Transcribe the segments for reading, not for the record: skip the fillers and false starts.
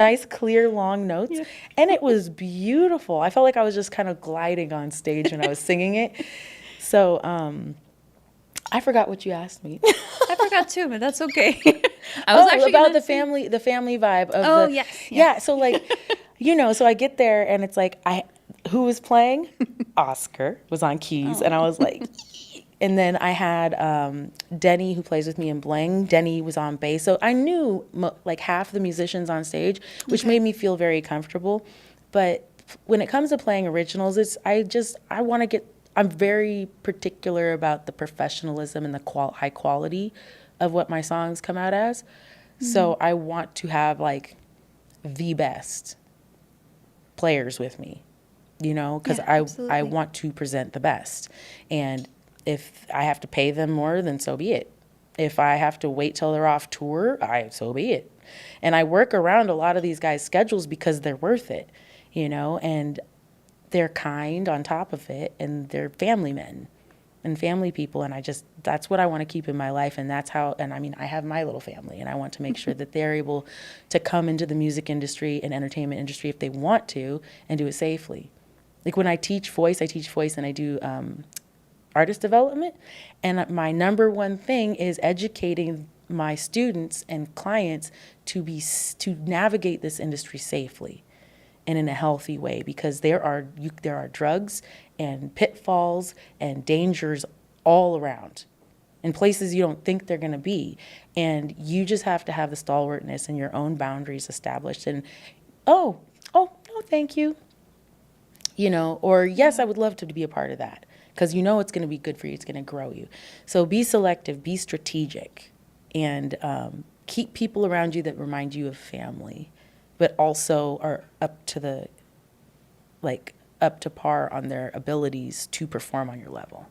nice, clear, long notes. Yeah. And it was beautiful. I felt like I was just kind of gliding on stage when I was singing it. So I forgot what you asked me. I forgot too, but that's okay. I was actually about the family vibe of yes. Yeah, so like, so I get there and it's like, who was playing? Oscar was on keys. And I was like, and then I had Denny, who plays with me in Bling. Denny was on bass. So I knew like half the musicians on stage, which made me feel very comfortable. But when it comes to playing originals, I'm very particular about the professionalism and the high quality of what my songs come out as. Mm-hmm. So I want to have like the best players with me, because I want to present the best. And if I have to pay them more, then so be it. If I have to wait till they're off tour, so be it. And I work around a lot of these guys' schedules because they're worth it, and they're kind on top of it, and they're family men and family people. And that's what I want to keep in my life. And I have my little family, and I want to make sure that they're able to come into the music industry and entertainment industry if they want to, and do it safely. Like when I teach voice and I do artist development. And my number one thing is educating my students and clients to navigate this industry safely and in a healthy way, because there are drugs and pitfalls and dangers all around in places you don't think they're going to be. And you just have to have the stalwartness and your own boundaries established. And, no, thank you. Or yes, I would love to be a part of that. Because it's going to be good for you. It's going to grow you. So be selective, be strategic, and keep people around you that remind you of family, but also are up to par on their abilities to perform on your level.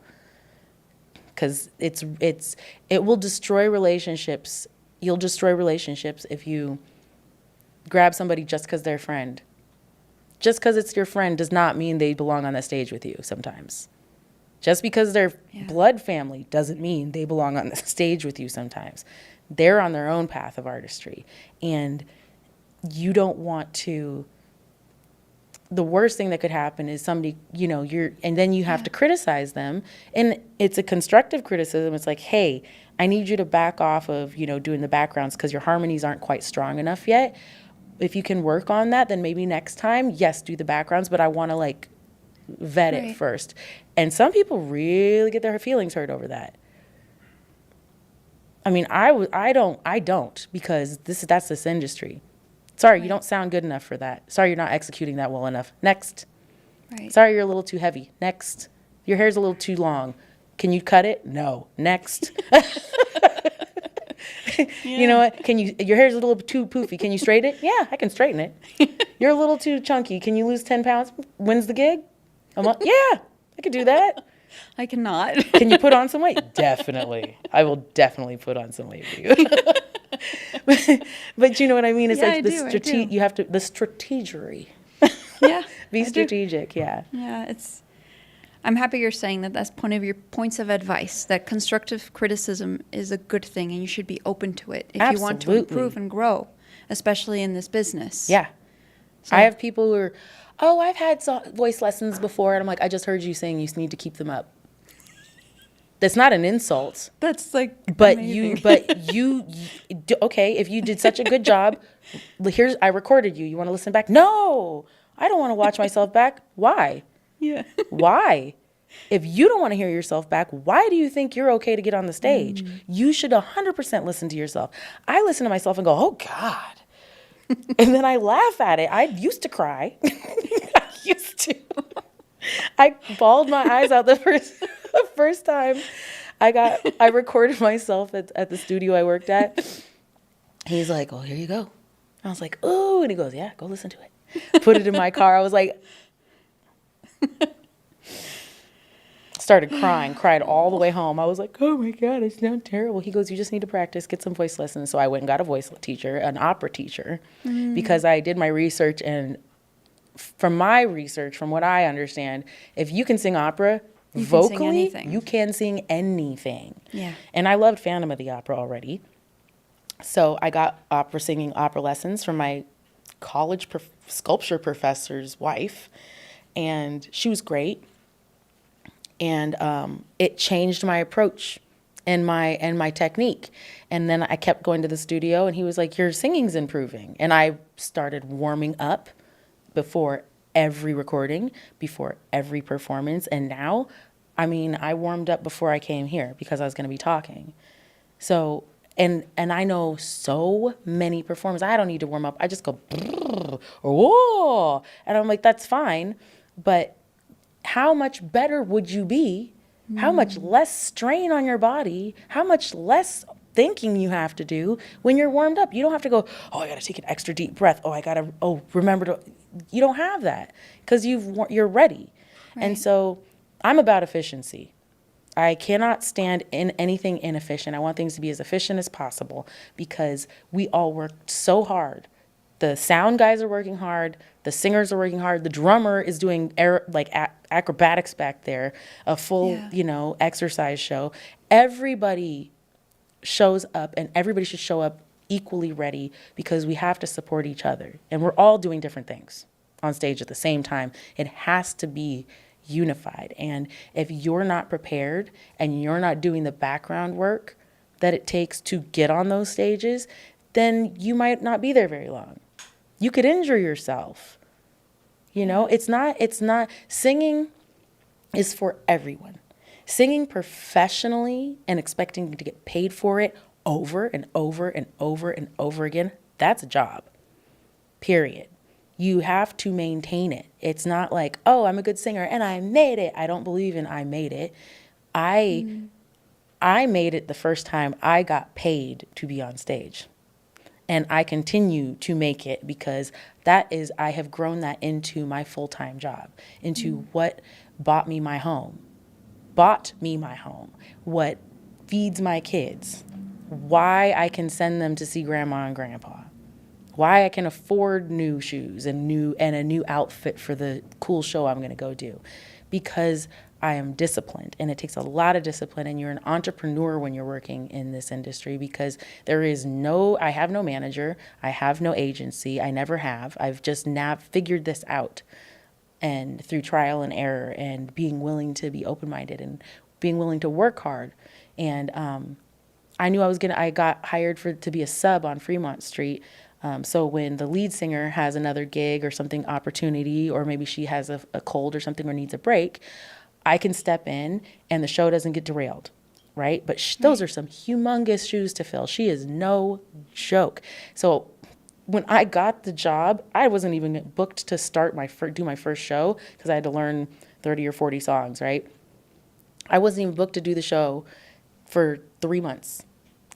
Because it will destroy relationships. You'll destroy relationships if you grab somebody just because they're a friend. Just because it's your friend does not mean they belong on the stage with you sometimes. Just because they're blood family doesn't mean they belong on the stage with you sometimes. They're on their own path of artistry. And you don't want to... The worst thing that could happen is somebody, and then you have to criticize them. And it's a constructive criticism. It's like, hey, I need you to back off of, doing the backgrounds because your harmonies aren't quite strong enough yet. If you can work on that, then maybe next time, yes, do the backgrounds, but I want to vet it first. And some people really get their feelings hurt over that. I mean, I don't because that's this industry. Sorry, you don't sound good enough for that. Sorry, you're not executing that well enough. Next. Right. Sorry, you're a little too heavy. Next. Your hair's a little too long. Can you cut it? No. Next. You know what? Your hair's a little too poofy. Can you straighten it? Yeah, I can straighten it. You're a little too chunky. Can you lose 10 pounds? When's the gig? Yeah, I could do that. I cannot. Can you put on some weight? Definitely. I will definitely put on some weight for you. But you know what I mean? It's you have to, the strategery. Yeah. Be strategic, yeah. Yeah, I'm happy you're saying that that's one of your points of advice, that constructive criticism is a good thing and you should be open to it if you want to improve and grow, especially in this business. Yeah. So, I have people who are, I've had voice lessons before, and I'm like, I just heard you saying you need to keep them up. That's not an insult. That's amazing. Okay, if you did such a good job, I recorded you. You want to listen back? No, I don't want to watch myself back. Why? Yeah. Why? If you don't want to hear yourself back, why do you think you're okay to get on the stage? You should 100% listen to yourself. I listen to myself and go, oh, God. And then I laugh at it. I used to cry. I bawled my eyes out the first time I recorded myself at the studio I worked at. He's like, oh, here you go. I was like, oh, and he goes, yeah, go listen to it. Put it in my car. I was like, started crying, cried all the way home. I was like, oh my God, I sound terrible. He goes, you just need to practice, get some voice lessons. So I went and got a voice teacher, an opera teacher, because I did my research. And from my research, from what I understand, if you can sing opera vocally, you can sing anything. Yeah. And I loved Phantom of the Opera already. So I got opera lessons from my sculpture professor's wife, and she was great. And it changed my approach and my technique. And then I kept going to the studio, and he was like, your singing's improving. And I started warming up before every recording, before every performance. And now, I mean, I warmed up before I came here because I was going to be talking. So, and I know so many performers, I don't need to warm up. I just go, whoa. And I'm like, that's fine. But how much better would you be? How much less strain on your body? How much less thinking you have to do when you're warmed up? You don't have to go, oh, I got to take an extra deep breath. Remember to, you don't have that because you're ready. Right. And so I'm about efficiency. I cannot stand in anything inefficient. I want things to be as efficient as possible because we all worked so hard. The sound guys are working hard. The singers are working hard. The drummer is doing acrobatics back there, a full, exercise show. Everybody shows up, and everybody should show up equally ready because we have to support each other. And we're all doing different things on stage at the same time. It has to be unified. And if you're not prepared and you're not doing the background work that it takes to get on those stages, then you might not be there very long. You could injure yourself. It's not, singing is for everyone. Singing professionally and expecting to get paid for it over and over and over and over again, that's a job, period. You have to maintain it. It's not like, oh, I'm a good singer and I made it. I don't believe in I made it. I made it the first time I got paid to be on stage. And I continue to make it because I have grown that into my full-time job, into what bought me my home, what feeds my kids, why I can send them to see grandma and grandpa, why I can afford new shoes and a new outfit for the cool show I'm going to go do, because I am disciplined, and it takes a lot of discipline, and you're an entrepreneur when you're working in this industry because I have no manager, I have no agency, I never have. I've just now figured this out, and through trial and error and being willing to be open-minded and being willing to work hard. And I knew I got hired to be a sub on Fremont Street. So when the lead singer has another gig or something opportunity, or maybe she has a cold or something or needs a break, I can step in and the show doesn't get derailed, right? But those are some humongous shoes to fill. She is no joke. So when I got the job, I wasn't even booked to do my first show because I had to learn 30 or 40 songs, right? I wasn't even booked to do the show for 3 months.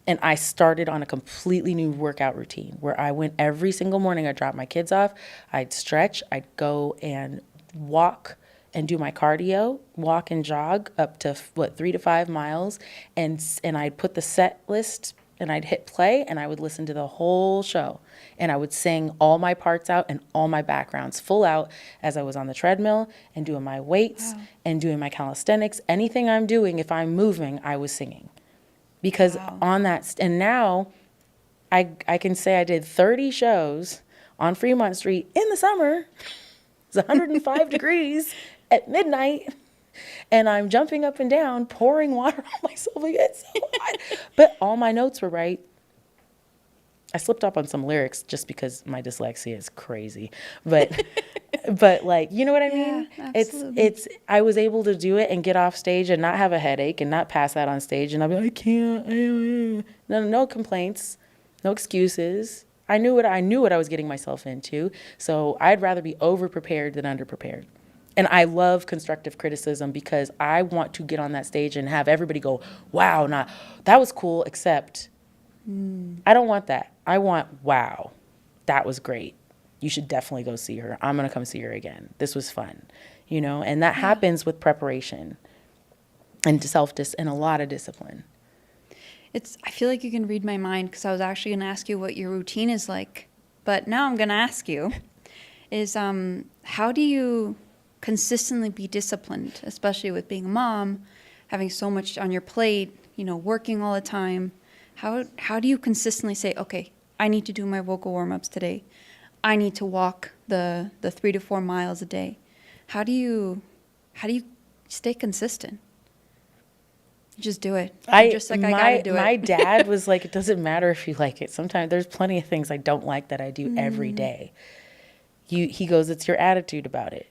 And I started on a completely new workout routine where I went every single morning. I'd drop my kids off, I'd stretch, I'd go and walk and do my cardio, walk and jog up to 3 to 5 miles, and I'd put the set list and I'd hit play and I would listen to the whole show, and I would sing all my parts out and all my backgrounds full out as I was on the treadmill and doing my weights and doing my calisthenics. Anything I'm doing, if I'm moving, I was singing, because on that, and now I can say I did 30 shows on Fremont Street in the summer. It's 105 degrees at midnight, and I'm jumping up and down, pouring water on myself. Like, it's so hot. But all my notes were right. I slipped up on some lyrics just because my dyslexia is crazy. But like, you know what I mean? Absolutely. I was able to do it and get off stage and not have a headache and not pass out on stage and I'll be like, I can't. No complaints, no excuses. I knew what I was getting myself into. So I'd rather be over prepared than under prepared. And I love constructive criticism because I want to get on that stage and have everybody go, wow, that was cool, except I don't want that. I want, wow, that was great. You should definitely go see her. I'm going to come see her again. This was fun, and that happens with preparation and and a lot of discipline. I feel like you can read my mind because I was actually going to ask you what your routine is like. But now I'm going to ask you is how do you consistently be disciplined, especially with being a mom, having so much on your plate, working all the time? How do you consistently say, okay, I need to do my vocal warm-ups today. I need to walk the 3 to 4 miles a day. How do you stay consistent? You just do it. I gotta do it. My dad was like, it doesn't matter if you like it. Sometimes there's plenty of things I don't like that I do every day. He goes, it's your attitude about it.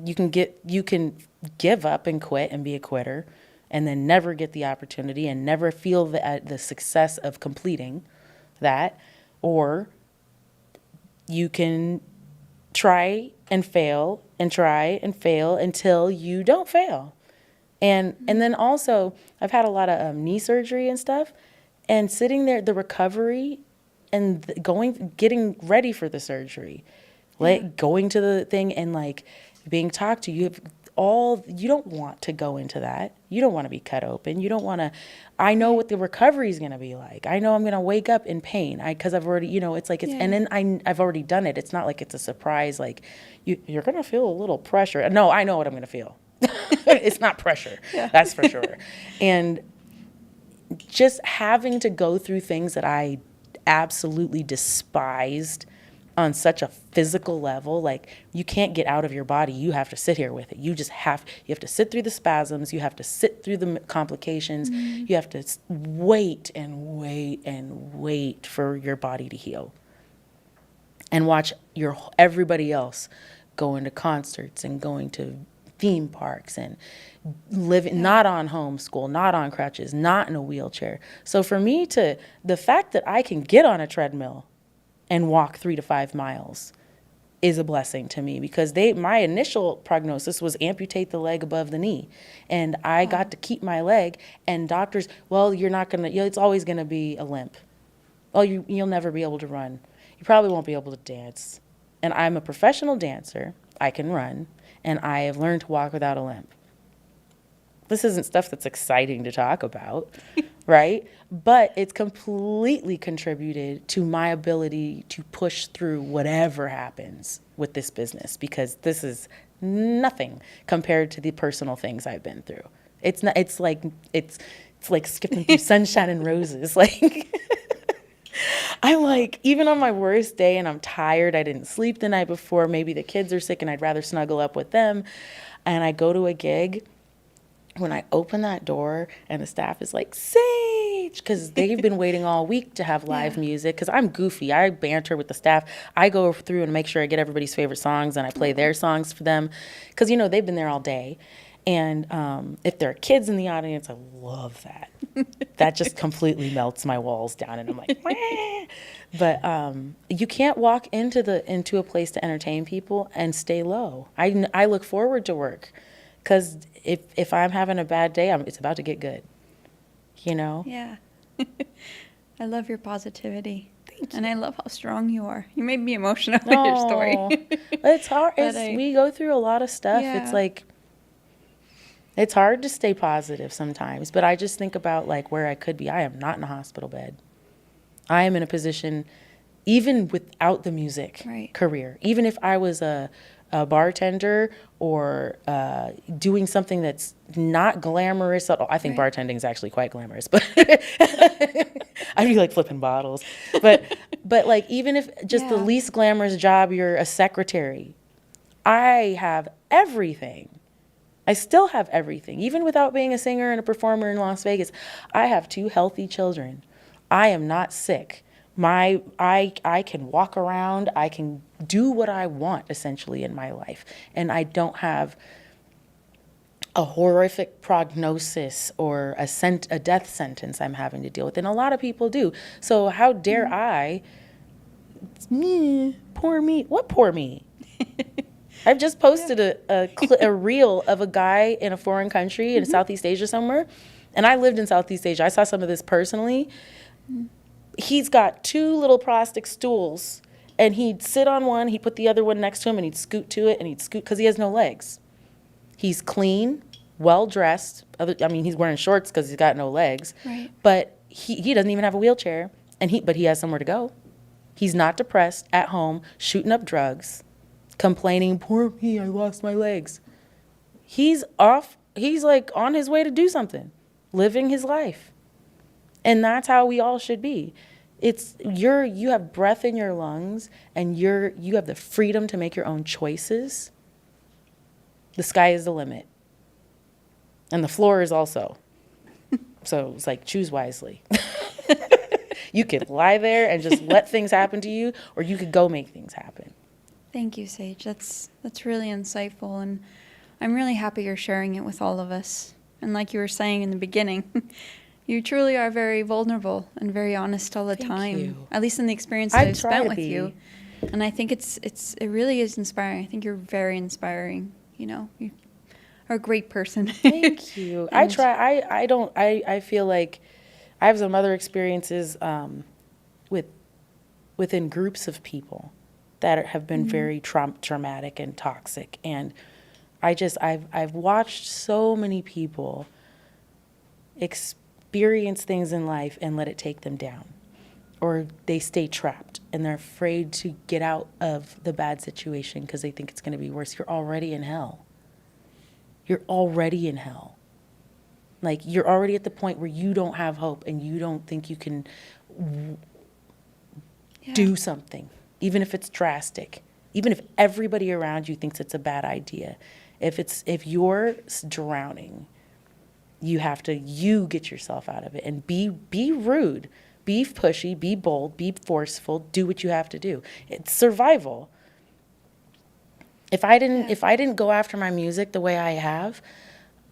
You can give up and quit and be a quitter, and then never get the opportunity and never feel the success of completing that, or you can try and fail and try and fail until you don't fail. And then also, I've had a lot of knee surgery and stuff, and sitting there, the recovery and getting ready for the surgery, going to the thing and like being talked to, you don't want to go into that. You don't want to be cut open. You don't want to, I know what the recovery is going to be like. I know I'm going to wake up in pain because I've already, it's like, and then I've already done it. It's not like it's a surprise. Like you're going to feel a little pressure. No, I know what I'm going to feel. It's not pressure. Yeah. That's for sure. And just having to go through things that I absolutely despised on such a physical level, like you can't get out of your body. You have to sit here with it. You have to sit through the spasms. You have to sit through the complications. You have to wait and wait and wait for your body to heal, and watch everybody else going to concerts and going to theme parks and living not on homeschool, not on crutches, not in a wheelchair. So for me the fact that I can get on a treadmill and walk 3 to 5 miles is a blessing to me, because my initial prognosis was amputate the leg above the knee, and I got to keep my leg, and doctors, well, you're not gonna, it's always gonna be a limp. Oh, you'll never be able to run. You probably won't be able to dance. And I'm a professional dancer. I can run. And I have learned to walk without a limp. This isn't stuff that's exciting to talk about, right? But it's completely contributed to my ability to push through whatever happens with this business, because this is nothing compared to the personal things I've been through. It's not. It's like skipping through sunshine and roses. Like I'm like, even on my worst day and I'm tired, I didn't sleep the night before, maybe the kids are sick and I'd rather snuggle up with them, and I go to a gig, when I open that door and the staff is like, Sage, because they've been waiting all week to have live music, because I'm goofy. I banter with the staff. I go through and make sure I get everybody's favorite songs, and I play their songs for them, because, they've been there all day. And if there are kids in the audience, I love that. That just completely melts my walls down, and I'm like, wah. But you can't walk into a place to entertain people and stay low. I look forward to work, because if I'm having a bad day, it's about to get good. Yeah. I love your positivity. Thank you. And I love how strong you are. You made me emotional with your story. It's hard. We go through a lot of stuff. Yeah. It's like, it's hard to stay positive sometimes, but I just think about like where I could be. I am not in a hospital bed. I am in a position, even without the music career, even if I was a bartender or doing something that's not glamorous at all. I think bartending is actually quite glamorous, but I'd be like flipping bottles. But like, even if just the least glamorous job, you're a secretary, I have everything. I still have everything. Even without being a singer and a performer in Las Vegas, I have 2 healthy children. I am not sick. I can walk around. I can do what I want, essentially, in my life. And I don't have a horrific prognosis or a death sentence I'm having to deal with. And a lot of people do. So how dare I? It's me. Poor me. What poor me? I've just posted a reel of a guy in a foreign country in Southeast Asia somewhere. And I lived in Southeast Asia. I saw some of this personally. He's got 2 little plastic stools, and he'd sit on one, he'd put the other one next to him, and he'd scoot to it, and he'd scoot, because he has no legs. He's clean, well-dressed. He's wearing shorts because he's got no legs. Right. But he doesn't even have a wheelchair, but he has somewhere to go. He's not depressed, at home, shooting up drugs, complaining, poor me, I lost my legs. He's like on his way to do something, living his life. And that's how we all should be. You have breath in your lungs, and you have the freedom to make your own choices. The sky is the limit. And the floor is also. So it's like, choose wisely. You could lie there and just let things happen to you, or you could go make things happen. Thank you, Sage. That's really insightful, and I'm really happy you're sharing it with all of us. And like you were saying in the beginning, you truly are very vulnerable and very honest all the time. You. At least in the experience that I've spent with you. And I think it really is inspiring. I think you're very inspiring. You know, you are a great person. Thank you. I try. I feel like I have some other experiences within groups of people that have been very traumatic and toxic, and I've watched so many people experience things in life and let it take them down, or they stay trapped and they're afraid to get out of the bad situation because they think it's going to be worse. You're already in hell. You're already in hell. Like, you're already at the point where you don't have hope and you don't think you can do something, even if it's drastic, even if everybody around you thinks it's a bad idea. If you're drowning, you get yourself out of it, and be rude, be pushy, be bold, be forceful, do what you have to do. It's survival. If I didn't go after my music the way I have,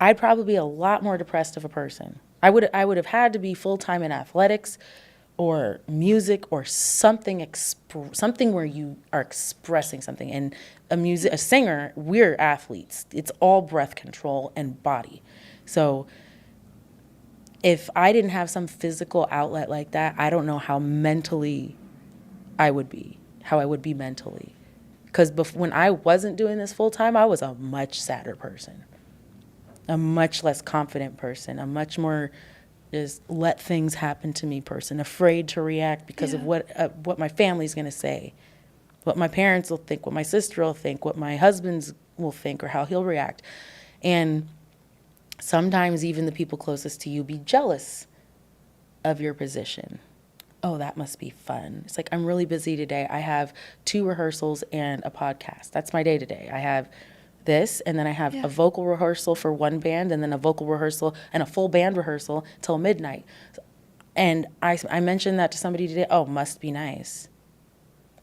I'd probably be a lot more depressed of a person. I would have had to be full-time in athletics or music or something where you are expressing something. And a singer, we're athletes. It's all breath control and body. So if I didn't have some physical outlet like that, I don't know how I would be mentally. Because when I wasn't doing this full-time, I was a much sadder person, a much less confident person, a much more just let things happen to me person, afraid to react because of what my family's going to say, what my parents will think, what my sister will think, what my husband will think, or how he'll react. And sometimes even the people closest to you be jealous of your position. Oh, that must be fun. It's like, I'm really busy today. I have 2 rehearsals and a podcast. That's my day today. I have this, and then I have a vocal rehearsal for one band, and then a vocal rehearsal and a full band rehearsal till midnight. And I mentioned that to somebody today. Oh, must be nice.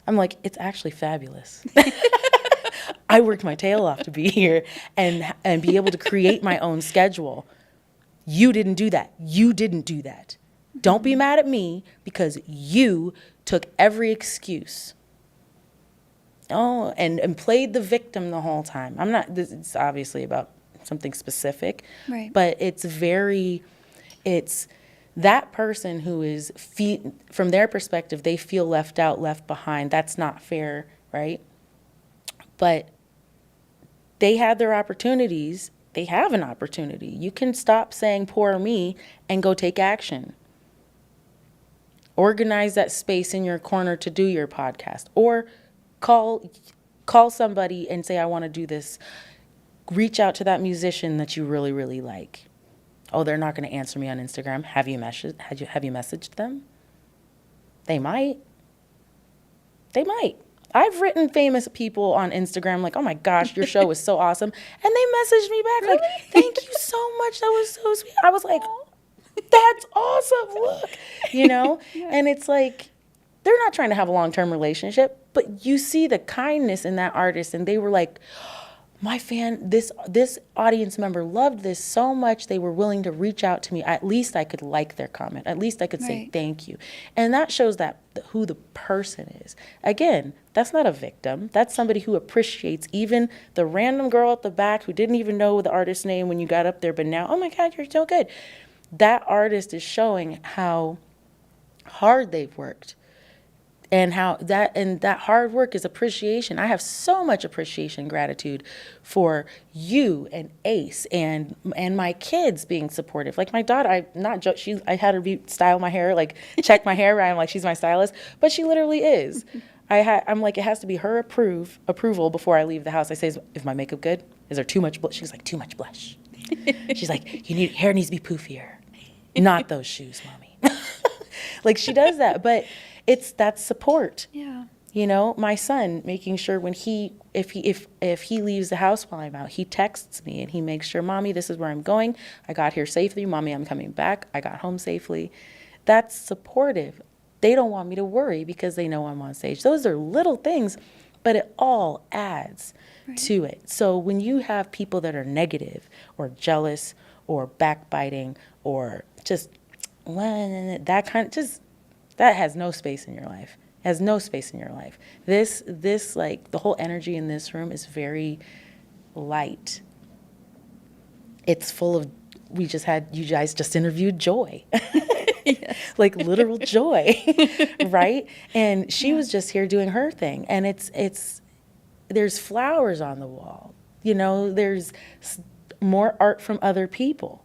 I'm like, it's actually fabulous. I worked my tail off to be here and be able to create my own schedule. You didn't do that. You didn't do that. Don't be mad at me because you took every excuse. Oh, and played the victim the whole time. It's obviously about something specific. Right. But it's that person who is, from their perspective, they feel left out, left behind. That's not fair, right? But they had their opportunities. They have an opportunity. You can stop saying poor me and go take action. Organize that space in your corner to do your podcast, or call somebody and say, I want to do this. Reach out to that musician that you really, really like. Oh, they're not going to answer me on Instagram. Have you messaged them? They might. I've written famous people on Instagram like, oh my gosh, your show was so awesome. And they messaged me back like, thank you so much. That was so sweet. I was like, that's awesome. Look, And it's like, they're not trying to have a long-term relationship, but you see the kindness in that artist. And they were like, my fan, this audience member loved this so much, they were willing to reach out to me. At least I could like their comment. At least I could say thank you. And that shows who the person is. Again, that's not a victim. That's somebody who appreciates even the random girl at the back who didn't even know the artist's name when you got up there, but now, oh my God, you're so good. That artist is showing how hard they've worked. And that hard work is appreciation. I have so much appreciation, gratitude for you and Ace and my kids being supportive. Like my daughter, I had her style my hair, like check my hair. I'm like, she's my stylist, but she literally is. I'm like, it has to be her approval before I leave the house. I say, is my makeup good? Is there too much blush? She's like, too much blush. She's like, hair needs to be poofier. Not those shoes, mommy. Like she does that, but that's support. Yeah. You know, my son making sure when if he leaves the house while I'm out, he texts me and he makes sure, Mommy, this is where I'm going. I got here safely. Mommy, I'm coming back. I got home safely. That's supportive. They don't want me to worry because they know I'm on stage. Those are little things, but it all adds to it. So when you have people that are negative or jealous or backbiting or just that has no space in your life. Has no space in your life. This like the whole energy in this room is very light. It's full of, you guys just interviewed joy. Yes. Like literal joy, right? And she was just here doing her thing. And there's flowers on the wall. You know, there's more art from other people,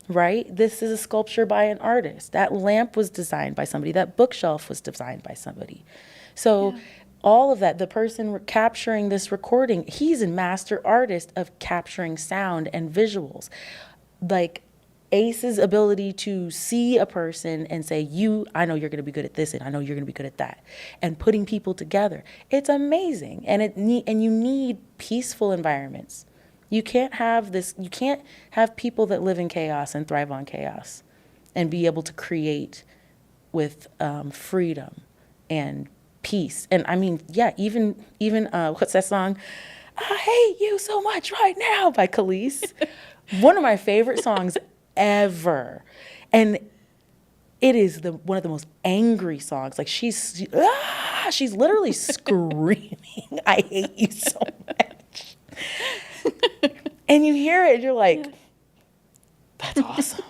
right? This is a sculpture by an artist. That lamp was designed by somebody. That bookshelf was designed by somebody. So all of that, the person capturing this recording, he's a master artist of capturing sound and visuals. Like Ace's ability to see a person and say, I know you're going to be good at this, and I know you're going to be good at that, and putting people together. It's amazing. And you need peaceful environments. You can't have people that live in chaos and thrive on chaos and be able to create with freedom and peace. And I mean, even what's that song? I hate you so much right now by Khalees. One of my favorite songs ever. And it is one of the most angry songs. Like she's literally screaming, I hate you so much. And you hear it and you're like, that's awesome.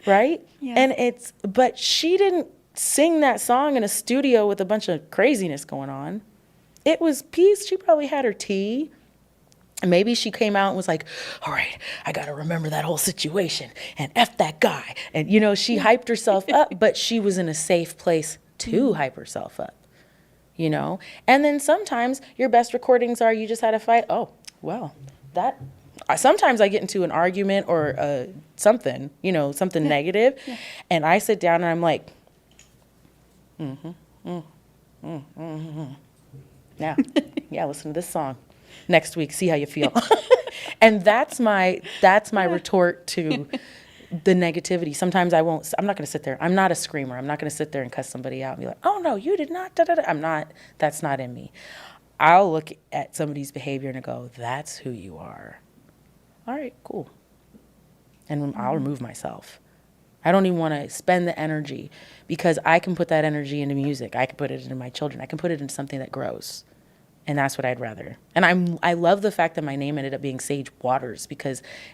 Right? Yeah. And but she didn't sing that song in a studio with a bunch of craziness going on. It was peace. She probably had her tea. And maybe she came out and was like, all right, I got to remember that whole situation and F that guy. And, you know, she hyped herself up, but she was in a safe place to hype herself up, you know? And then sometimes your best recordings are you just had a fight. Oh, well, sometimes I get into an argument or something, you know, something negative. Yeah. And I sit down and I'm like, now, listen to this song. Next week, see how you feel. And that's my retort to the negativity. Sometimes I'm not going to sit there. I'm not a screamer. I'm not going to sit there and cuss somebody out and be like, oh no, you did not, da, da, da. I'm not, that's not in me. I'll look at somebody's behavior and go, that's who you are. All right, cool. And I'll remove myself. I don't even want to spend the energy because I can put that energy into music. I can put it into my children. I can put it into something that grows. And that's what I'd rather. And I love the fact that my name ended up being Sage Waters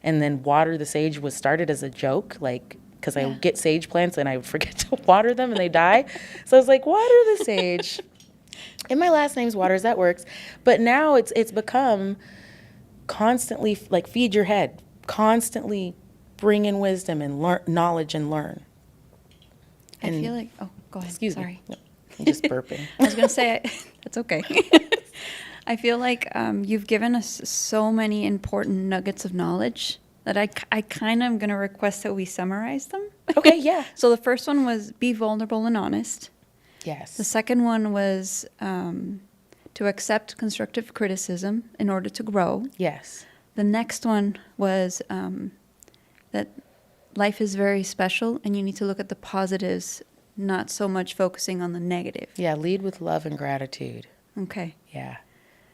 and then Water the Sage was started as a joke, like, because I would get sage plants and I would forget to water them and they die. So I was like, Water the Sage. And my last name's Waters, that works. But now it's become constantly, like, feed your head, constantly bring in wisdom and learn knowledge and learn. And I feel like, go ahead. Excuse Sorry. me. No, I'm just burping. I was going to say, that's okay. I feel like you've given us so many important nuggets of knowledge that I kind of am going to request that we summarize them. Okay, yeah. So the first one was be vulnerable and honest. Yes. The second one was to accept constructive criticism in order to grow. Yes. The next one was that life is very special and you need to look at the positives, not so much focusing on the negative. Yeah, lead with love and gratitude. Okay. Yeah.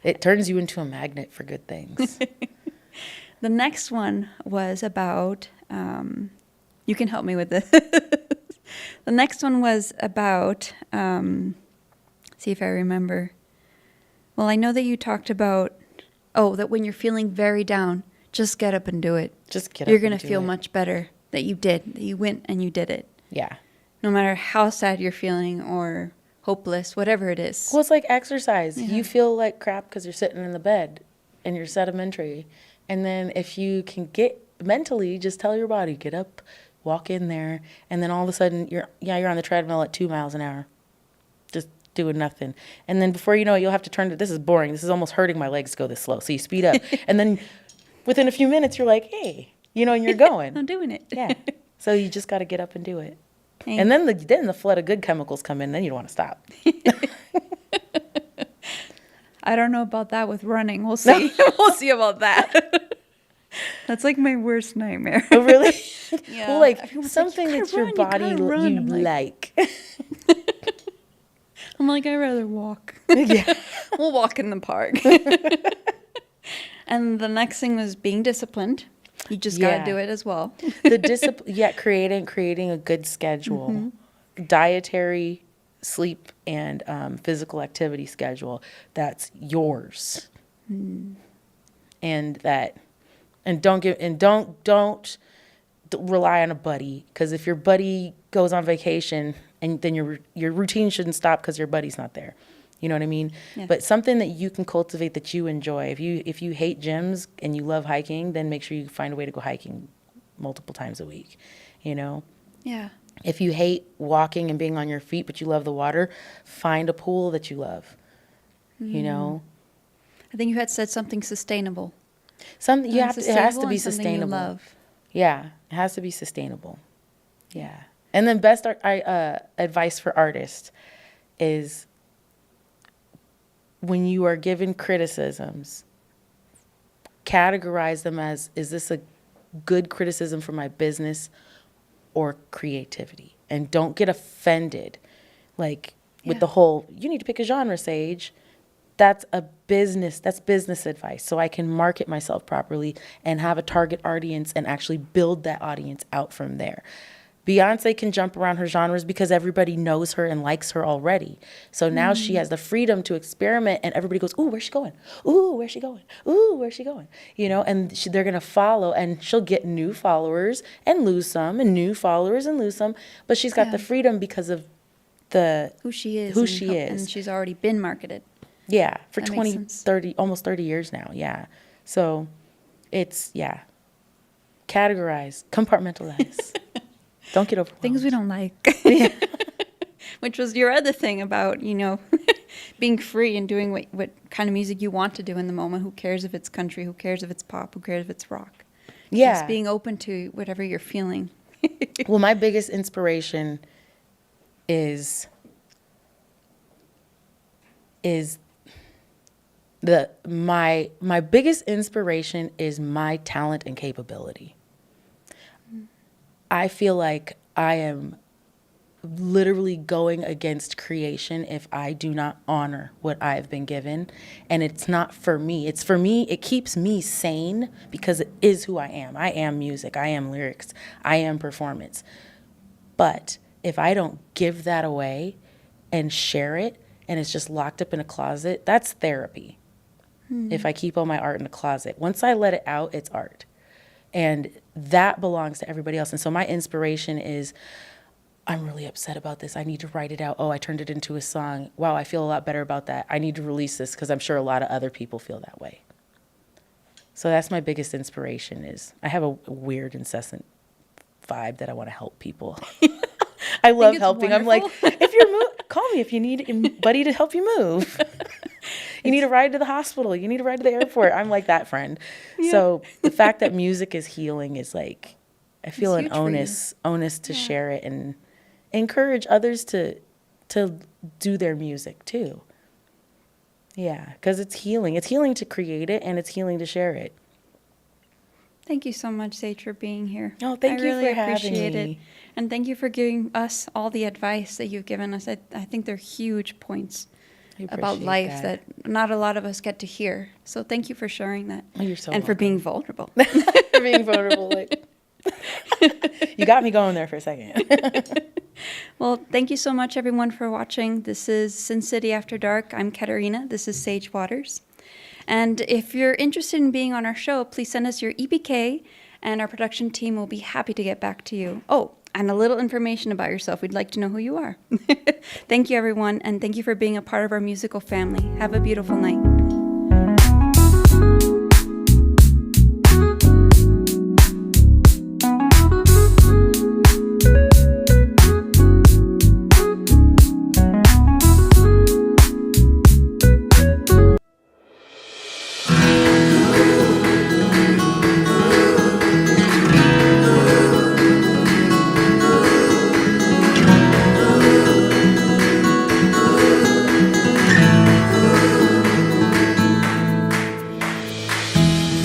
It turns you into a magnet for good things. The next one was about, you can help me with this. The next one was about, see if I remember. Well, I know that you talked about, that when you're feeling very down, just get up and do it. Just get up You're going and to do feel it. much better that you went and you did it. Yeah. No matter how sad you're feeling or hopeless, whatever it is. Well, it's like exercise. Yeah. You feel like crap because you're sitting in the bed and you're sedimentary. And then if you can get mentally, just tell your body, get up, walk in there. And then all of a sudden, you're on the treadmill at 2 miles an hour, just doing nothing. And then before you know it, you'll have to turn to, this is boring. This is almost hurting my legs to go this slow. So you speed up. And then within a few minutes, you're like, hey, and you're going. I'm doing it. Yeah. So you just got to get up and do it. And then the flood of good chemicals come in, then you don't want to stop. I don't know about that with running. We'll see. We'll see about that. That's like my worst nightmare. Oh, really? Yeah. Well, like Everyone's something like, that your body you like. I'm like, I'd rather walk. Yeah. We'll walk in the park. And the next thing was being disciplined. You just got to do it as well. The discipline, creating a good schedule, dietary, sleep, and physical activity schedule that's yours, and don't rely on a buddy, because if your buddy goes on vacation, and then your routine shouldn't stop because your buddy's not there. You know what I mean? Yeah. But something that you can cultivate that you enjoy. If you hate gyms and you love hiking, then make sure you find a way to go hiking multiple times a week, you know? Yeah. If you hate walking and being on your feet, but you love the water, find a pool that you love, you know? I think you had said something sustainable. It has to be sustainable. You love. Yeah, it has to be sustainable. Yeah. And then best advice for artists is, when you are given criticisms, categorize them as, is this a good criticism for my business or creativity? And don't get offended. Like with the whole, you need to pick a genre, Sage. That's business advice. So I can market myself properly and have a target audience and actually build that audience out from there. Beyonce can jump around her genres because everybody knows her and likes her already. So now she has the freedom to experiment, and everybody goes, ooh, where's she going? Ooh, where's she going? Ooh, where's she going? You know, and they're going to follow, and she'll get new followers and lose some, and new followers and lose some. But she's got the freedom because of who she is. And she's already been marketed. Yeah, for 20, 30, almost 30 years now. Yeah. So it's, categorize, compartmentalize. Don't get overwhelmed. Things we don't like. Which was your other thing about, being free and doing what kind of music you want to do in the moment. Who cares if it's country? Who cares if it's pop? Who cares if it's rock? Yeah. Just being open to whatever you're feeling. Well, my biggest inspiration is my biggest inspiration is my talent and capability. I feel like I am literally going against creation if I do not honor what I have been given. And it's not for me. It's for me. It keeps me sane because it is who I am. I am music. I am lyrics. I am performance. But if I don't give that away and share it, and it's just locked up in a closet, that's therapy. If I keep all my art in a closet. Once I let it out, it's art. And that belongs to everybody else. And so my inspiration is, I'm really upset about this. I need to write it out. Oh, I turned it into a song. Wow, I feel a lot better about that. I need to release this because I'm sure a lot of other people feel that way. So that's my biggest inspiration is I have a weird, incessant vibe that I want to help people. I love helping. Wonderful. I'm like, if you're call me if you need anybody to help you move. You need a ride to the hospital. You need a ride to the airport. I'm like that friend. Yeah. So the fact that music is healing is like, I feel an onus to share it and encourage others to do their music too. Yeah, because it's healing. It's healing to create it, and it's healing to share it. Thank you so much, Sage, for being here. Oh, thank you for having me. It. And thank you for giving us all the advice that you've given us. I think they're huge points about life that not a lot of us get to hear. So thank you for sharing that. Oh, you're so and welcome. For being vulnerable. For being vulnerable. Like, you got me going there for a second. Well, thank you so much, everyone, for watching. This is Sin City After Dark. I'm Katerina. This is Sage Waters. And if you're interested in being on our show, please send us your EPK, and our production team will be happy to get back to you. Oh, and a little information about yourself. We'd like to know who you are. Thank you, everyone, and thank you for being a part of our musical family. Have a beautiful night.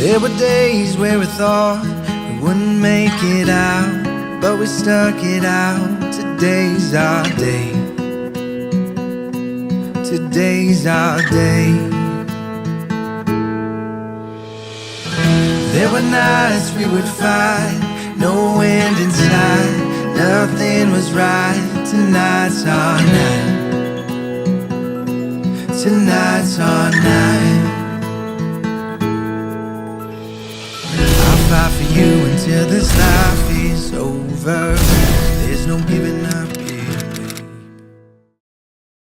There were days where we thought we wouldn't make it out, but we stuck it out. Today's our day. Today's our day. There were nights we would fight, no end in sight, nothing was right. Tonight's our night. Tonight's our night. I'll fight for you until this life is over. There's no giving up.